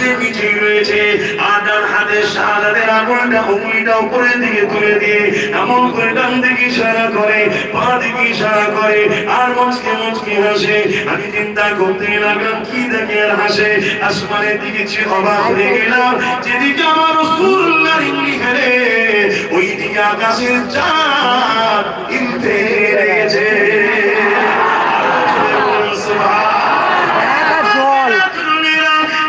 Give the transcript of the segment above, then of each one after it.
হাসি মিঠিয়ে রয়েছে। আর ডান হাতের শাহাদাতের আঙুলটা উঙ্গলিটা উপরের দিকে তুলে দিয়ে এমন করে ডান দিকে ইশারা করে, পা দিকে ইশারা করে, আর মুচকি মুচকি হাসে। আমি চিন্তা করতে লাগলাম কি দেখে আর হাসে। আসমানের দিকে চেয়ে অবাক হয়ে গেলাম, যেদিকে আমার রাসূলুল্লাহ ইঙ্গিত করে ওইদিকে আকাশের চাঁদ ইলতে লেগেছে।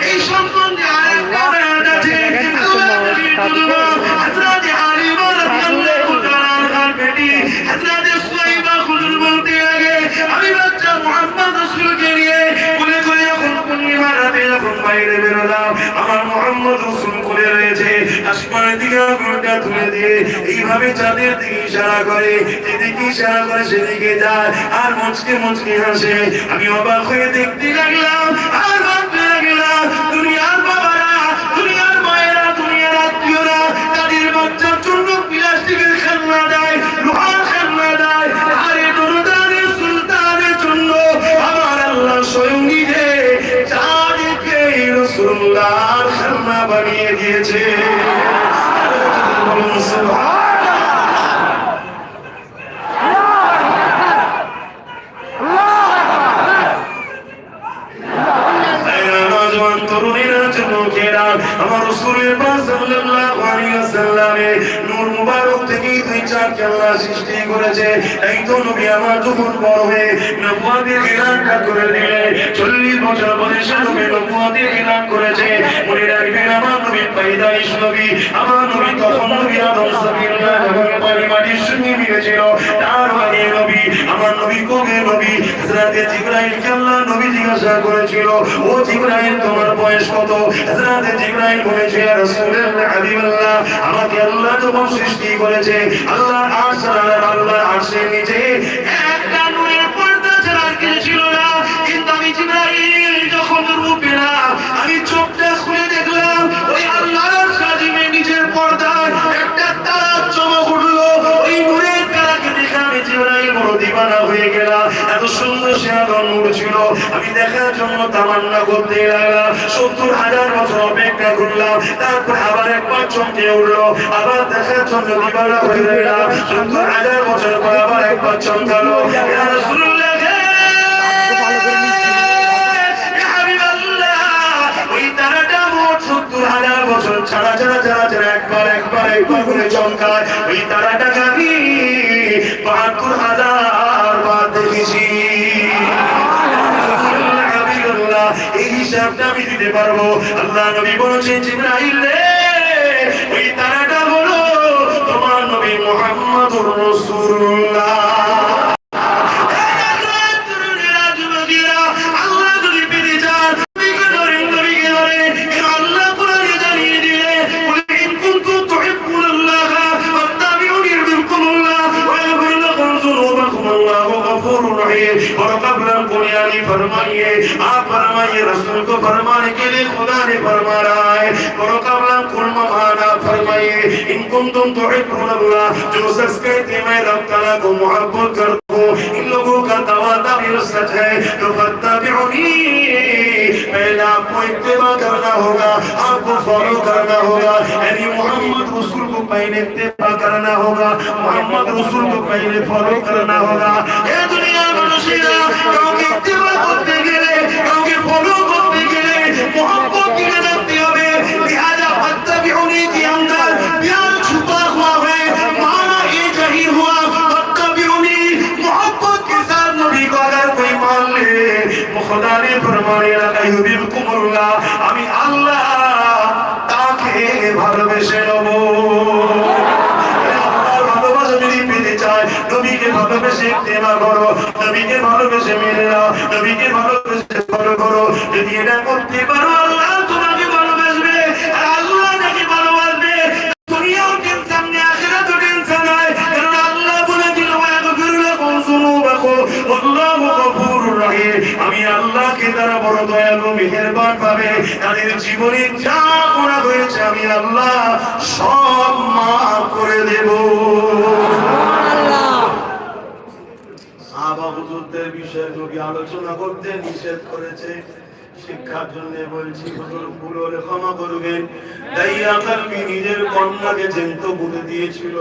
এই সম্বন্ধে আরেকটা আয়াত আছে। আল্লাহ নবী বললেন, হযরত হালিমা রাদিয়াল্লাহু তাআলা বেটি হযরত সুলাইমা খুদুর বলতে লাগে, আমি বাচ্চা মুহাম্মদ রাসূলকে নিয়ে কোলে করে যখন পূর্ণিমা রাতে যখন বাইরে বেরোলাম, আমার মুহাম্মদ রাসূল কোলে রয়েছে। আসমানের দিকে আঙুলটা তুলে দিয়ে এইভাবে চাঁদের দিকে ইশারা করে, যেদিকে ইশারা করে সেদিকে যায়, আর মুচকে মুচকে হাসে। আমি অবাক হয়ে দেখতে লাগলাম আর ভাবতে লাগলাম, দুনিয়ার বাবারা, দুনিয়ার মায়েরা, দুনিয়ার আত্মীয়রা তাদের বাচ্চার জন্য প্লাস্টিকের খেলনা দেয়, লোহার খেলনা দেয়, আর এই দরদারের সুলতানের জন্য আমার আল্লাহ স্বয়ং নিজে চাঁদকে রাসূলুল্লাহর খেলনা বানিয়ে দিয়েছে। বলুন সুবহানাল্লাহ। আমার রাসূলের পাক সাল্লাল্লাহু আলাইহি ওয়াসাল্লামের নূর মুবারক থেকে দুই চারটি আল্লাহ সৃষ্টি করেছে। এই তো নবী আমার যখন বড় হয়ে নবুয়তের এলান করে দিলেন, 40 বছর বয়সে নবী নবুয়তের এলান করেছে। মনে রাখবেন আমার নবী পয়দাইশ নবী, আমার নবী তখন নবী আদম সাবিল্লাহ যখন পরিমাণের সঙ্গে মিলেছিল, তার আগে নবী, আমার নবী কবে নবী হযরত জিবরাইলকে আল্লাহ নবী জিজ্ঞাসা করেছিল, ও জিবরাইল তোমার বয়স কত? হযরত জিবরাইল বলেছে, ইয়া রাসূলুল্লাহ হাবিবাল্লাহ, আমাকে আল্লাহ যখন সৃষ্টি করেছে, আল্লাহ আল্লাহ আরশের নিচে একটা নূরের পর্দা ছাড়া কিছু ছিল না। কিন্তু আমি জিবরাইল যখন রূপ পেলাম, আমি চোখটা খুলে দেখলাম ওই আল্লাহর সাজিমের নিচের পর্দায় একটা তারা চমক উঠলো। ওই নূরের তারাকে দেখে আমি জিবরাইল বড় দিওয়ানা হয়ে গেলাম। এত সুন্দর সে আলোর নূর ছিল, আমি দেখার জন্য তামান্না করতে লাগলাম। 70,000 বছর অপেক্ষা করলাম, তারপর আবার একবার চমকে উঠলো, আবার দেখার জন্য দিওয়ানা হয়ে গেলাম। 70,000 বছর পর আবার একবার চমকালো, ইয়া রাসূলুল্লাহ, ওই তারাটা মোট 70,000 বছর ছাড়া ছাড়া ছাড়া ছাড়া একবার একবার একবার করে চমকায়। ওই তারাটাকে আমি 72,000 বার দেখেছি। এই হিসাবটা আমি দিতে পারবো। আল্লাহ নবী বলেছেন, জিবরাইল রে, ওই তারাটা হলো তোমার নবী মুহাম্মদুর রাসূলুল্লাহ। फरमाइए, आप फरमाइए, रसूल को फरमाने के लिए खुदा ने फरमा रहा है, फरमाइए, इन कुंतुम तुहिब्बुनल्लाह, जो शख्स कहते मैं रब तआला को मोहब्बत करता हूं, इन लोगों का दावा भी सच है, तो फत्तबिउनी, पहले आपको इत्तिबा करना होगा, आपको फॉलो करना होगा, यानी मोहम्मद रसूल को पहले इत्तिबा करना होगा, मोहम्मद रसूल को पहले फॉलो करना होगा। ये दुनिया मनुष्यरा काउকে इत्तिबा করতে গেলে, কাউকে ফলো করতে গেলে मोहब्बत की लगती হবে। लिहाजा फत्तबिउनी के अंदर प्यार छुपा हुआ है, माना ये जाहिर हुआ, फत्तबिउनी मोहब्बत के साथ नबी को अगर कोई मान ले, खुदा ने फरमाया युहिब्बुकुमुल्लाह, আমি আল্লাহ তাকে ভালোবেসে নেব। আল্লাহর ভালোবাসা যদি পেতে চায়, নবীকে ভালোবেসে ইত্তেবা করো, নবীকে ভালোবেসে মেনে নাও, নবীকে ভালোবেসে ফলো করো। যদি এটা করতে পারো, আল্লাহ তোমাকে ভালোবাসবে, আর আল্লাহ যাকে ভালোবাসবে দুনিয়াও টেনশন নেই, আখিরাতেও টেনশন নাই। কারণ আল্লাহ বলে দিল, ওয়াগফির লাকুম যুনুবাকুম ওয়াল্লাহু গফুরুর রহিম, আমি আল্লাহকে তারা বড় দয়ালু মেহেরবান পাবে। তাদের জীবনে যা গুনাহ হয়েছে আমি আল্লাহ সব মাফ করে দেব। সুবহানাল্লাহ। সাহাবা হুজুরদের বিষয়ে নবী আলোচনা করতে নিষেধ করেছে, শিক্ষার জন্য বলছি, হুজুর ভুল হলে ক্ষমা করবেন। দাইয়া কালবি নিজের কন্যাকে জ্যান্ত পুঁতে দিয়েছিল।